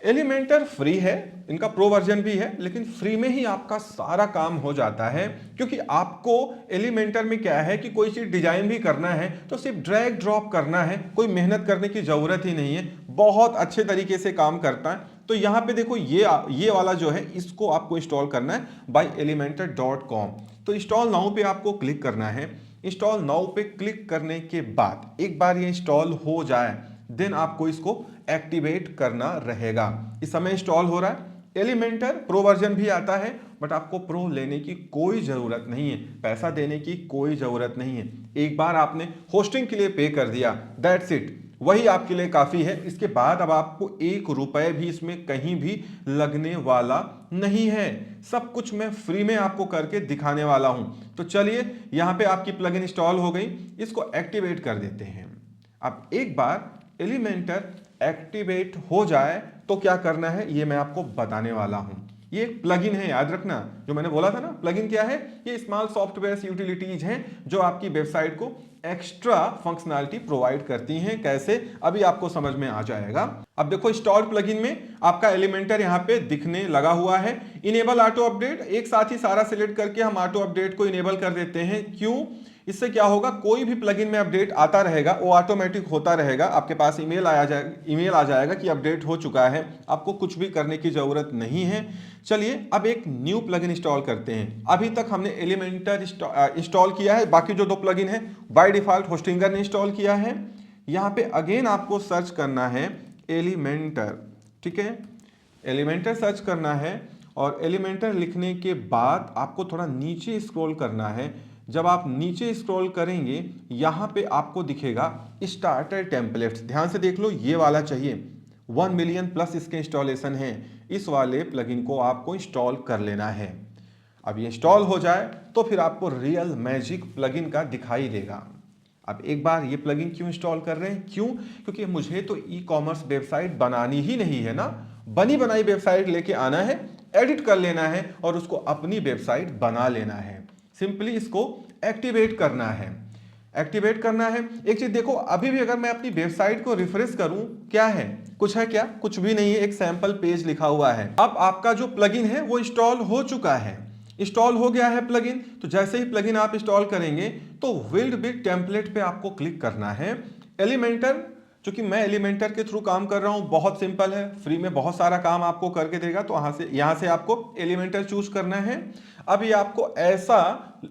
एलिमेंटर फ्री है, इनका प्रो वर्जन भी है, लेकिन फ्री में ही आपका सारा काम हो जाता है। क्योंकि आपको एलिमेंटर में क्या है कि कोई चीज डिजाइन भी करना है तो सिर्फ ड्रैग ड्रॉप करना है, कोई मेहनत करने की जरूरत ही नहीं है, बहुत अच्छे तरीके से काम करता है। तो यहां पे देखो ये वाला जो है इसको आपको इंस्टॉल करना है byelementor.com। तो इंस्टॉल नाउ पे आपको क्लिक करना है। इंस्टॉल नाउ पे क्लिक करने के बाद एक बार ये इंस्टॉल हो जाए देन आपको इसको एक्टिवेट करना रहेगा। इस समय इंस्टॉल हो रहा है। एलिमेंटर प्रो वर्जन भी आता है, बट आपको प्रो लेने की कोई जरूरत नहीं है, पैसा देने की कोई जरूरत नहीं है। एक बार आपने होस्टिंग के लिए पे कर दिया, दैट्स इट, वही आपके लिए काफी है। इसके बाद अब आपको ₹1 भी इसमें कहीं भी लगने वाला नहीं है। सब कुछ मैं फ्री में आपको करके दिखाने वाला हूं। तो चलिए यहां पे आपकी प्लगइन इंस्टॉल हो गई, इसको एक्टिवेट कर देते हैं। अब एक बार एलिमेंटर एक्टिवेट हो जाए तो क्या करना है ये मैं आपको बताने वाला हूं। ये एक प्लगइन है, याद रखना, जो मैंने बोला था ना। प्लगइन क्या है? ये स्मॉल सॉफ्टवेयर यूटिलिटीज हैं जो आपकी वेबसाइट को एक्स्ट्रा फंक्शनैलिटी प्रोवाइड करती हैं। कैसे, अभी आपको समझ में आ जाएगा। अब देखो इंस्टॉल्ड प्लगइन में आपका एलिमेंटर यहां पे दिखने लगा हुआ है। इनेबल ऑटो अपडेट, एक साथ ही सारा सिलेक्ट करके हम ऑटो अपडेट को इनेबल कर देते हैं। क्यों? इससे क्या होगा, कोई भी प्लगइन में अपडेट आता रहेगा, वो ऑटोमेटिक होता रहेगा। आपके पास ईमेल आ जाएगा कि अपडेट हो चुका है, आपको कुछ भी करने की जरूरत नहीं है। चलिए अब एक न्यू प्लगइन इंस्टॉल करते हैं। अभी तक हमने एलिमेंटर इंस्टॉल किया है, बाकी जो 2 प्लगइन है बाय डिफॉल्ट होस्टिंगर ने इंस्टॉल किया है। यहां पे अगेन आपको सर्च करना है एलिमेंटर, ठीक है। एलिमेंटर सर्च करना है और एलिमेंटर लिखने के बाद आपको थोड़ा नीचे स्क्रॉल करना है। जब आप नीचे स्क्रॉल करेंगे यहाँ पे आपको दिखेगा स्टार्टर टेम्पलेट्स। ध्यान से देख लो, ये वाला चाहिए। 1 मिलियन प्लस इसके इंस्टॉलेशन हैं। इस वाले प्लगइन को आपको इंस्टॉल कर लेना है। अब ये इंस्टॉल हो जाए तो फिर आपको रियल मैजिक प्लगइन का दिखाई देगा। अब एक बार ये प्लगइन क्यों इंस्टॉल कर रहे हैं? क्यों? क्योंकि मुझे तो ई कॉमर्स वेबसाइट बनानी ही नहीं है ना। बनी बनाई वेबसाइट लेके आना है, एडिट कर लेना है और उसको अपनी वेबसाइट बना लेना है। सिंपली इसको एक्टिवेट करना है। एक्टिवेट करना है। एक चीज देखो, अभी भी अगर मैं अपनी वेबसाइट को रिफ्रेश करूं, क्या है? कुछ है क्या? कुछ भी नहीं है, एक सैंपल पेज लिखा हुआ है। अब आपका जो प्लगइन है वो इंस्टॉल हो चुका है, इंस्टॉल हो गया है प्लगइन। तो जैसे ही प्लगइन आप इंस्टॉल करेंगे तो बिल्ड विद टेम्पलेट पे आपको क्लिक करना है। एलिमेंटर, चूंकि मैं एलिमेंटर के थ्रू काम कर रहा हूं, बहुत सिंपल है, फ्री में बहुत सारा काम आपको करके देगा। तो यहां से आपको एलिमेंटर चूज करना है। अब ये आपको ऐसा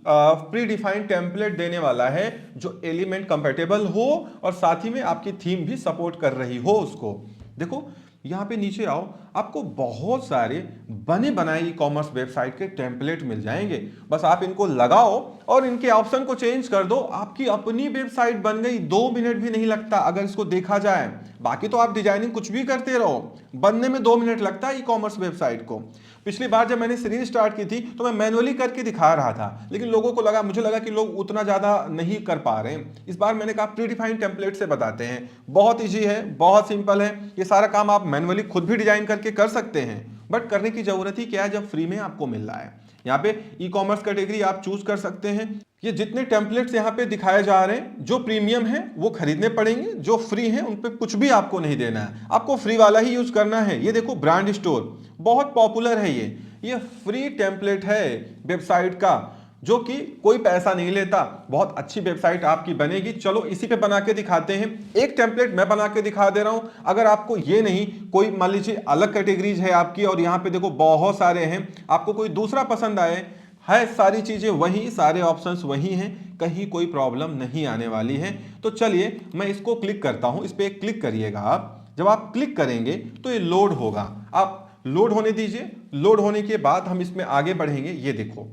प्री डिफाइंड टेम्पलेट देने वाला है जो एलिमेंट कंपेटेबल हो और साथ ही में आपकी थीम भी सपोर्ट कर रही हो उसको। देखो यहाँ पे नीचे आओ, आपको बहुत सारे बने बनाए ई कॉमर्स वेबसाइट के टेम्पलेट मिल जाएंगे। बस आप इनको लगाओ और इनके ऑप्शन को चेंज कर दो, आपकी अपनी वेबसाइट बन गई। 2 मिनट भी नहीं लगता अगर इसको देखा जाए। बाकी तो आप डिजाइनिंग कुछ भी करते रहो, बनने में 2 मिनट लगता है ई कॉमर्स वेबसाइट को। पिछली बार जब मैंने सीरीज स्टार्ट की थी तो मैं मैनुअली करके दिखा रहा था, लेकिन लोगों को मुझे लगा कि लोग उतना ज्यादा नहीं कर पा रहे हैं। इस बार मैंने कहा प्री डिफाइंड टेम्पलेट से बताते हैं। बहुत इजी है, बहुत सिंपल है। ये सारा काम आप मैनुअली खुद भी डिजाइन करके कर सकते हैं, बट करने की जरूरत ही क्या है जब फ्री में आपको मिल रहा है। यहाँ पे ई कॉमर्स कैटेगरी आप चूज कर सकते हैं। ये जितने टेम्पलेट्स यहाँ पे दिखाए जा रहे हैं, जो प्रीमियम है वो खरीदने पड़ेंगे, जो फ्री है उन पे कुछ भी आपको नहीं देना है, आपको फ्री वाला ही यूज करना है। ये देखो ब्रांड स्टोर, बहुत पॉपुलर है ये फ्री टेम्पलेट है वेबसाइट का, जो कि कोई पैसा नहीं लेता। बहुत अच्छी वेबसाइट आपकी बनेगी। चलो इसी पे बना के दिखाते हैं। एक टेम्पलेट मैं बना के दिखा दे रहा हूं। अगर आपको ये नहीं, कोई मान लीजिए अलग कैटेगरीज है आपकी और यहाँ पे देखो बहुत सारे हैं, आपको कोई दूसरा पसंद आए, है सारी चीजें वही, सारे ऑप्शंस वही हैं, कहीं कोई प्रॉब्लम नहीं आने वाली है। तो चलिए मैं इसको क्लिक करता हूं। इस पे क्लिक करिएगा आप। जब आप क्लिक करेंगे तो ये लोड होगा, आप लोड होने दीजिए। लोड होने के बाद हम इसमें आगे बढ़ेंगे। ये देखो,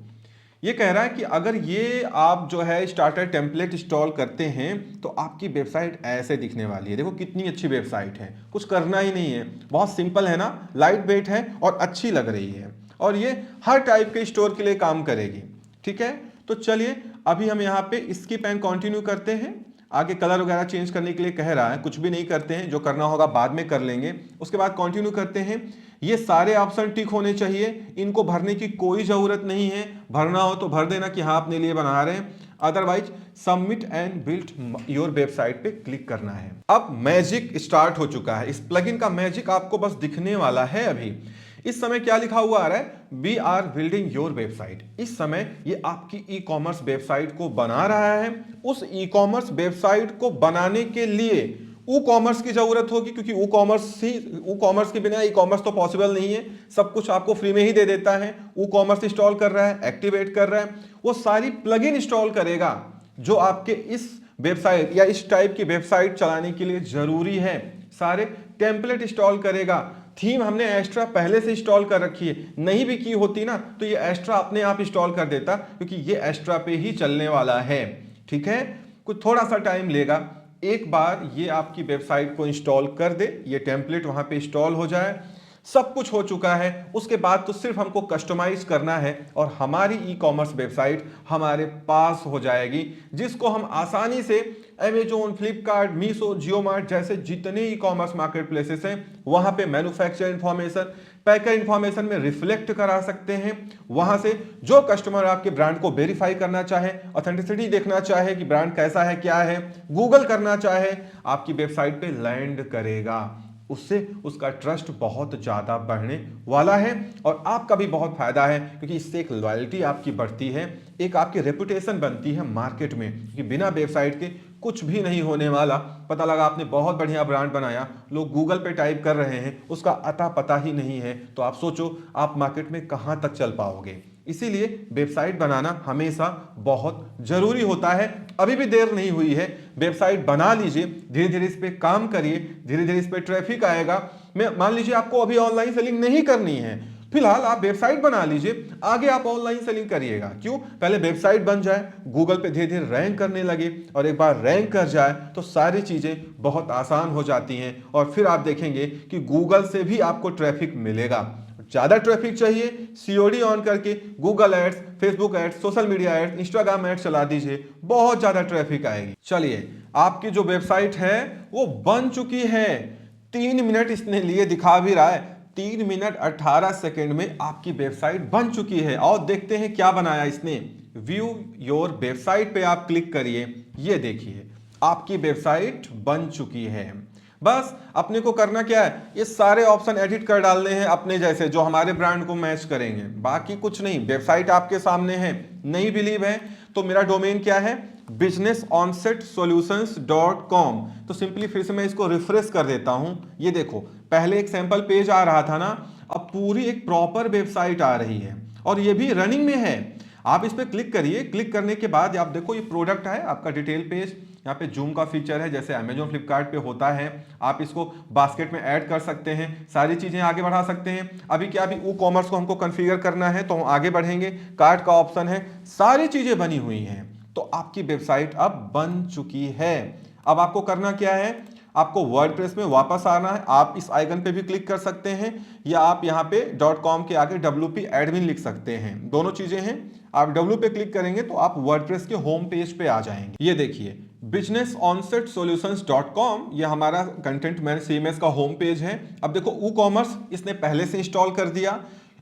ये कह रहा है कि अगर ये आप जो है स्टार्टर टेम्पलेट इंस्टॉल करते हैं तो आपकी वेबसाइट ऐसे दिखने वाली है। देखो कितनी अच्छी वेबसाइट है, कुछ करना ही नहीं है, बहुत सिंपल है ना, लाइट वेट है और अच्छी लग रही है, और ये हर टाइप के स्टोर के लिए काम करेगी। ठीक है, तो चलिए अभी हम यहाँ पे स्किप एंड कंटिन्यू करते हैं। आगे कलर वगैरह चेंज करने के लिए कह रहा है, कुछ भी नहीं करते हैं, जो करना होगा बाद में कर लेंगे। उसके बाद कंटिन्यू करते हैं। ये सारे ऑप्शन टिक होने चाहिए, इनको भरने की कोई जरूरत नहीं है। भरना हो तो भर देना कि हाँ अपने लिए बना रहे हैं, otherwise submit and build your website पे क्लिक करना है। अब मैजिक स्टार्ट हो चुका है। इस प्लगइन का मैजिक आपको बस दिखने वाला है। अभी इस समय क्या लिखा हुआ आ रहा है? We are building your website. इस समय ये आपकी ई कॉमर्स वेबसाइट को बना रहा है। उस ई कॉमर्स वेबसाइट को बनाने के लिए ई कॉमर्स की जरूरत होगी, क्योंकि ई कॉमर्स के बिना ई कॉमर्स तो पॉसिबल नहीं है। सब कुछ आपको फ्री में ही दे देता है। ई कॉमर्स इंस्टॉल कर रहा है, एक्टिवेट कर रहा है, वो सारी प्लगइन इंस्टॉल करेगा जो आपके इस वेबसाइट या इस टाइप की वेबसाइट चलाने के लिए जरूरी है। सारे टेम्पलेट इंस्टॉल करेगा। थीम हमने एक्स्ट्रा पहले से इंस्टॉल कर रखी है, नहीं भी की होती ना तो ये एक्स्ट्रा अपने आप इंस्टॉल कर देता, क्योंकि ये एक्स्ट्रा पे ही चलने वाला है। ठीक है, कुछ थोड़ा सा टाइम लेगा। एक बार ये आपकी वेबसाइट को इंस्टॉल कर दे, ये टेम्पलेट वहां पे इंस्टॉल हो जाए, सब कुछ हो चुका है। उसके बाद तो सिर्फ हमको कस्टमाइज करना है और हमारी ई कॉमर्स वेबसाइट हमारे पास हो जाएगी, जिसको हम आसानी से अमेजोन, फ्लिपकार्ट, मीशो, जियोमार्ट जैसे जितने ई कॉमर्स मार्केट प्लेसेस हैं वहां पे मैन्युफैक्चर इंफॉर्मेशन, पैकर इंफॉर्मेशन में रिफ्लेक्ट करा सकते हैं। वहां से जो कस्टमर आपके ब्रांड को वेरीफाई करना चाहे, ऑथेंटिसिटी देखना चाहे कि ब्रांड कैसा है, क्या है, गूगल करना चाहे, आपकी वेबसाइट पे लैंड करेगा। उससे उसका ट्रस्ट बहुत ज्यादा बढ़ने वाला है और आपका भी बहुत फायदा है, क्योंकि इससे एक लॉयल्टी आपकी बढ़ती है, एक आपकी रेपुटेशन बनती है मार्केट में, कि बिना वेबसाइट के कुछ भी नहीं होने वाला। पता लगा आपने बहुत बढ़िया ब्रांड बनाया, लोग गूगल पे टाइप कर रहे हैं, उसका अता पता ही नहीं है, तो आप सोचो आप मार्केट में कहां तक चल पाओगे। इसीलिए वेबसाइट बनाना हमेशा बहुत जरूरी होता है। अभी भी देर नहीं हुई है, वेबसाइट बना लीजिए, धीरे धीरे इस पे काम करिए, धीरे धीरे इस पे ट्रैफिक आएगा। मैं मान लीजिए आपको अभी ऑनलाइन सेलिंग नहीं करनी है, फिलहाल आप वेबसाइट बना लीजिए, आगे आप ऑनलाइन सेलिंग करिएगा। क्यों? पहले वेबसाइट बन जाए, गूगल पे धीरे धीरे रैंक करने लगे, और एक बार रैंक कर जाए तो सारी चीजें बहुत आसान हो जाती हैं, और फिर आप देखेंगे कि गूगल से भी आपको ट्रैफिक मिलेगा। ज्यादा ट्रैफिक चाहिए, सीओडी ऑन करके Google ads, Facebook ads, social media ads, Instagram ads चला दीजिए, बहुत ज्यादा ट्रैफिक आएगी। चलिए, आपकी जो वेबसाइट है वो बन चुकी है। 3 मिनट इसने लिए दिखा भी रहा है, 3 मिनट 18 सेकेंड में आपकी वेबसाइट बन चुकी है। और देखते हैं क्या बनाया इसने। व्यू योर वेबसाइट पे आप क्लिक करिए, ये देखिए आपकी वेबसाइट बन चुकी है। बस अपने को करना क्या है, ये सारे ऑप्शन एडिट कर डालने हैं अपने जैसे, जो हमारे ब्रांड को मैच करेंगे, बाकी कुछ नहीं। वेबसाइट आपके सामने है, नहीं बिलीव है तो मेरा डोमेन क्या है, businessonsetsolutions.com। तो सिंपली फिर से मैं इसको रिफ्रेश कर देता हूं। ये देखो, पहले एक सैंपल पेज आ रहा था ना, अब पूरी एक प्रॉपर वेबसाइट आ रही है, और ये भी रनिंग में है। आप इस पर क्लिक करिए, क्लिक करने के बाद आप देखो ये प्रोडक्ट है आपका डिटेल पेज, यहाँ पे जूम का फीचर है जैसे अमेजोन फ्लिपकार्ट पे होता है। आप इसको बास्केट में ऐड कर सकते हैं, सारी चीजें आगे बढ़ा सकते हैं। अभी क्या, अभी ई कॉमर्स को हमको कॉन्फ़िगर करना है तो हम आगे बढ़ेंगे, कार्ट का ऑप्शन है, सारी चीजें बनी हुई हैं। तो आपकी वेबसाइट अब बन चुकी है। अब आपको करना क्या है, आपको वर्डप्रेस में वापस आना है। आप इस आइकन पे भी क्लिक कर सकते हैं, या आप यहाँ पे .com के आगे WP एडमिन लिख सकते हैं, दोनों चीजें हैं। आप W पे क्लिक करेंगे तो आप वर्डप्रेस के होम पेज पे आ जाएंगे। ये देखिए businessonsetsolutions.com, ये हमारा कंटेंट मैनेज CMS का होम पेज है। अब देखो ई कॉमर्स इसने पहले से इंस्टॉल कर दिया।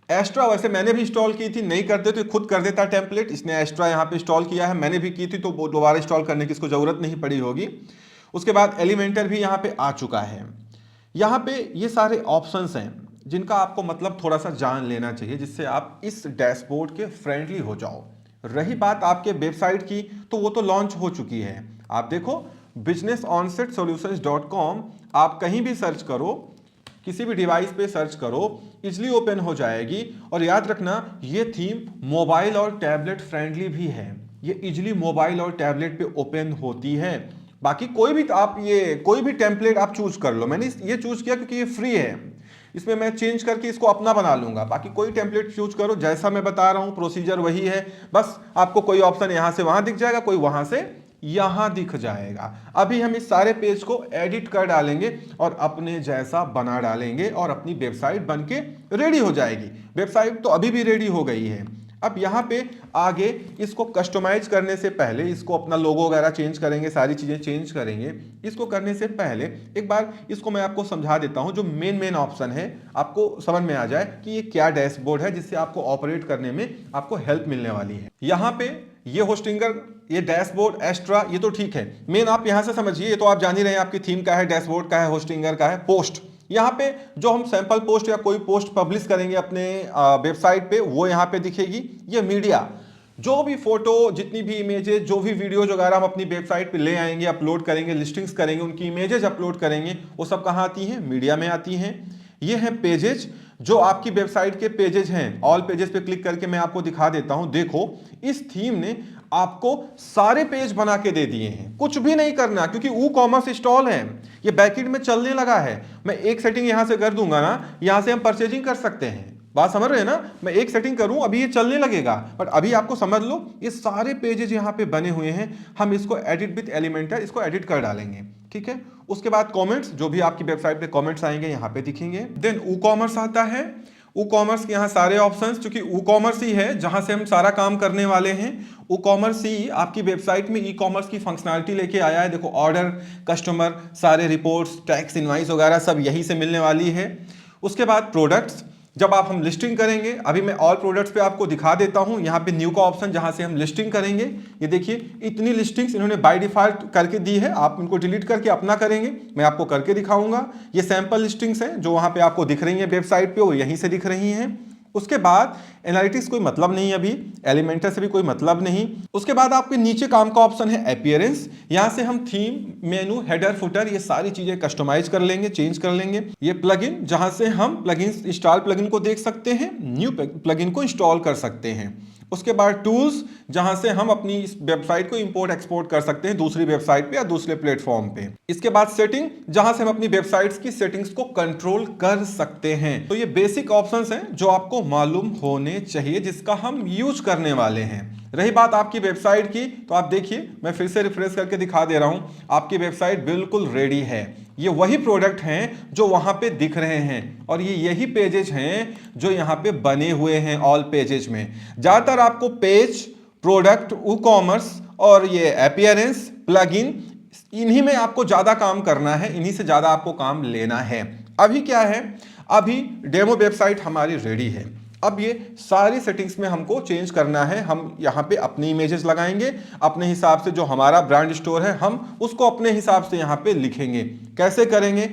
एस्ट्रा वैसे मैंने भी इंस्टॉल की थी, नहीं करते तो खुद कर देता टेम्पलेट, इसने एस्ट्रा यहाँ पे इंस्टॉल किया है, मैंने भी की थी तो दोबारा इंस्टॉल करने की इसको जरूरत नहीं पड़ी होगी। उसके बाद एलिमेंटर भी यहाँ पे आ चुका है। यहाँ पे ये सारे ऑप्शंस हैं जिनका आपको मतलब थोड़ा सा जान लेना चाहिए, जिससे आप इस डैशबोर्ड के फ्रेंडली हो जाओ। रही बात आपके वेबसाइट की, तो वो तो लॉन्च हो चुकी है। आप देखो businessonsetsolutions.com, आप कहीं भी सर्च करो, किसी भी डिवाइस पे सर्च करो, इजली ओपन हो जाएगी। और याद रखना, ये थीम मोबाइल और टैबलेट फ्रेंडली भी है, ये इजली मोबाइल और टैबलेट पे ओपन होती है। बाकी कोई भी आप ये कोई भी टेम्पलेट आप चूज कर लो, मैंने ये चूज किया क्योंकि ये फ्री है, इसमें मैं चेंज करके इसको अपना बना लूंगा। बाकी कोई टेम्पलेट चूज करो, जैसा मैं बता रहा हूं प्रोसीजर वही है, बस आपको कोई ऑप्शन यहां से वहां दिख जाएगा, कोई वहां से यहां दिख जाएगा। अभी हम इस सारे पेज को एडिट कर डालेंगे और अपने जैसा बना डालेंगे, और अपनी वेबसाइट बनके रेडी हो जाएगी। वेबसाइट तो अभी भी रेडी हो गई है। अब यहाँ पे आगे इसको कस्टमाइज करने से पहले, इसको अपना लोगो वगैरह चेंज करेंगे, सारी चीजें चेंज करेंगे। इसको करने से पहले एक बार इसको मैं आपको समझा देता हूं, जो मेन ऑप्शन है आपको समझ में आ जाए कि ये क्या डैशबोर्ड है, जिससे आपको ऑपरेट करने में आपको हेल्प मिलने वाली है। यहाँ पे ये होस्टिंगर, ये डैशबोर्ड, एस्ट्रा, ये तो ठीक है। मेन आप यहां से समझिए, ये तो आप जान ही रहे हैं आपकी थीम का है, डैशबोर्ड का है, होस्टिंगर का है। पोस्ट, यहाँ पे जो हम सैंपल पोस्ट या कोई पोस्ट पब्लिश करेंगे अपने वेबसाइट पे, वो यहाँ पे दिखेगी। ये मीडिया, जो भी फोटो, जितनी भी इमेजेस, जो भी वीडियोज वगैरह हम अपनी वेबसाइट पे ले आएंगे, अपलोड करेंगे, लिस्टिंग्स करेंगे, उनकी इमेजेस अपलोड करेंगे, वो सब कहाँ आती हैं, मीडिया में आती हैं। ये हैं पेजेस, जो आपकी वेबसाइट के पेजेस हैं। ऑल पेजेस पे क्लिक करके मैं आपको दिखा देता हूं। देखो, इस थीम ने आपको सारे पेज बना के दे दिए हैं, कुछ भी नहीं करना, क्योंकि ई कॉमर्स इंस्टॉल है, ये बैकएंड में चलने लगा है। मैं एक सेटिंग यहां से कर दूंगा ना, यहां से हम परचेजिंग कर सकते हैं। बात समझ रहे हैं ना, मैं एक सेटिंग करूं, अभी ये चलने लगेगा, बट अभी आपको समझ लो ये सारे पेजेस यहां पे बने हुए हैं। हम इसको एडिट विद एलिमेंटर, इसको एडिट कर डालेंगे, ठीक है। उसके बाद कमेंट्स, जो भी आपकी वेबसाइट पे कमेंट्स आएंगे यहाँ पे दिखेंगे। देन ई कॉमर्स आता है। ई कॉमर्स के यहाँ सारे ऑप्शंस, क्योंकि ई कॉमर्स ही है जहां से हम सारा काम करने वाले हैं। ई कॉमर्स ही आपकी वेबसाइट में ई कॉमर्स की फंक्शनलिटी लेके आया है। देखो, ऑर्डर, कस्टमर, सारे रिपोर्ट्स, टैक्स, इनवाइस वगैरह सब यही से मिलने वाली है। उसके बाद प्रोडक्ट्स, जब आप हम लिस्टिंग करेंगे, अभी मैं ऑल प्रोडक्ट्स पे आपको दिखा देता हूं। यहाँ पे न्यू का ऑप्शन, जहां से हम लिस्टिंग करेंगे। ये देखिए, इतनी लिस्टिंग्स इन्होंने बाय डिफॉल्ट करके दी है, आप इनको डिलीट करके अपना करेंगे, मैं आपको करके दिखाऊंगा। ये सैंपल लिस्टिंग्स हैं जो वहां पे आपको दिख रही हैं वेबसाइट पे, वो यहीं से दिख रही हैं। उसके बाद एनालिटिक्स कोई मतलब नहीं, अभी एलिमेंटर से भी कोई मतलब नहीं। उसके बाद आपके नीचे काम का ऑप्शन है अपीयरेंस। यहां से हम थीम, मेनू, हेडर, फुटर ये सारी चीजें कस्टमाइज कर लेंगे, चेंज कर लेंगे। ये प्लगइन, जहां से हम प्लगइन इंस्टॉल प्लगइन को देख सकते हैं, न्यू प्लगइन को इंस्टॉल कर सकते हैं। उसके बाद टूल्स, जहां से हम अपनी इस वेबसाइट को इंपोर्ट एक्सपोर्ट कर सकते हैं दूसरी वेबसाइट पे या दूसरे प्लेटफॉर्म पे। इसके बाद सेटिंग, जहां से हम अपनी वेबसाइट्स की सेटिंग्स को कंट्रोल कर सकते हैं। तो ये बेसिक ऑप्शंस हैं जो आपको मालूम होने चाहिए, जिसका हम यूज करने वाले हैं। रही बात आपकी वेबसाइट की, तो आप देखिए, मैं फिर से रिफ्रेश करके दिखा दे रहा हूं, आपकी वेबसाइट बिल्कुल रेडी है। ये वही प्रोडक्ट हैं जो वहां पे दिख रहे हैं, और ये यही पेजेस हैं जो यहां पे बने हुए हैं ऑल पेजेस में। ज्यादातर आपको पेज, प्रोडक्ट, ई कॉमर्स और ये अपीयरेंस, प्लगइन, इन्हीं में आपको ज्यादा काम करना है, इन्हीं से ज्यादा आपको काम लेना है। अभी क्या है, अभी डेमो वेबसाइट हमारी रेडी है। अब ये सारी सेटिंग्स में हमको चेंज करना है। हम यहाँ पे अपनी इमेजेस लगाएंगे, अपने हिसाब से जो हमारा ब्रांड स्टोर है हम उसको अपने हिसाब से यहाँ पे लिखेंगे। कैसे करेंगे,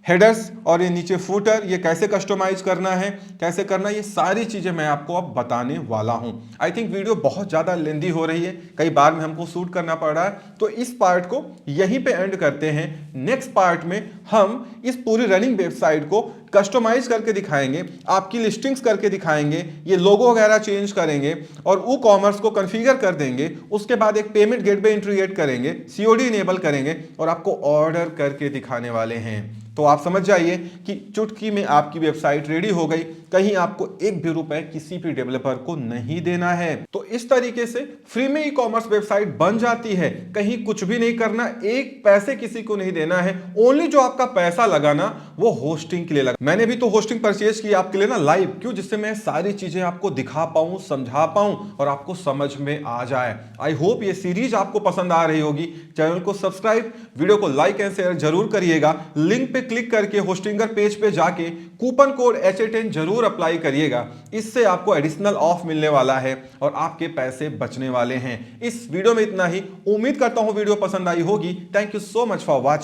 हेडर्स और ये नीचे फुटर, ये कैसे कस्टमाइज करना है, कैसे करना है, ये सारी चीजें मैं आपको अब बताने वाला हूं। आई थिंक वीडियो बहुत ज्यादा लेंदी हो रही है, कई बार में हमको शूट करना पड़ रहा है, तो इस पार्ट को यहीं पे एंड करते हैं। नेक्स्ट पार्ट में हम इस पूरी रनिंग वेबसाइट को कस्टमाइज करके दिखाएंगे, आपकी लिस्टिंग्स करके दिखाएंगे, ये लोगो वगैरह चेंज करेंगे और ई कॉमर्स को कॉन्फ़िगर कर देंगे। उसके बाद एक पेमेंट गेटवे इंटीग्रेट करेंगे, सीओडी इनेबल करेंगे और आपको ऑर्डर करके दिखाने वाले हैं। तो आप समझ जाइए कि चुटकी में आपकी वेबसाइट रेडी हो गई, कहीं आपको एक भी रुपए किसी भी डेवलपर को नहीं देना है। तो इस तरीके से फ्री में ई कॉमर्स वेबसाइट बन जाती है, कहीं कुछ भी नहीं करना, एक पैसे किसी को नहीं देना है। ओनली जो आपका पैसा लगाना वो होस्टिंग के लिए लगा। मैंने भी तो होस्टिंग परचेज की आपके लिए ना लाइव, क्यों, जिससे मैं सारी चीजें आपको दिखा पाऊं, समझा पाऊं और आपको समझ में आ जाए। आई होप ये सीरीज आपको पसंद आ रही होगी। चैनल को सब्सक्राइब, वीडियो को लाइक एंड शेयर जरूर करिएगा। लिंक पे क्लिक करके होस्टिंगर पेज पे जाके कूपन कोड HA10 जरूर अप्लाई करिएगा, इससे आपको एडिशनल ऑफ मिलने वाला है और आपके पैसे बचने वाले हैं। इस वीडियो में इतना ही, उम्मीद करता हूं वीडियो पसंद आई होगी। Thank you so much for watching.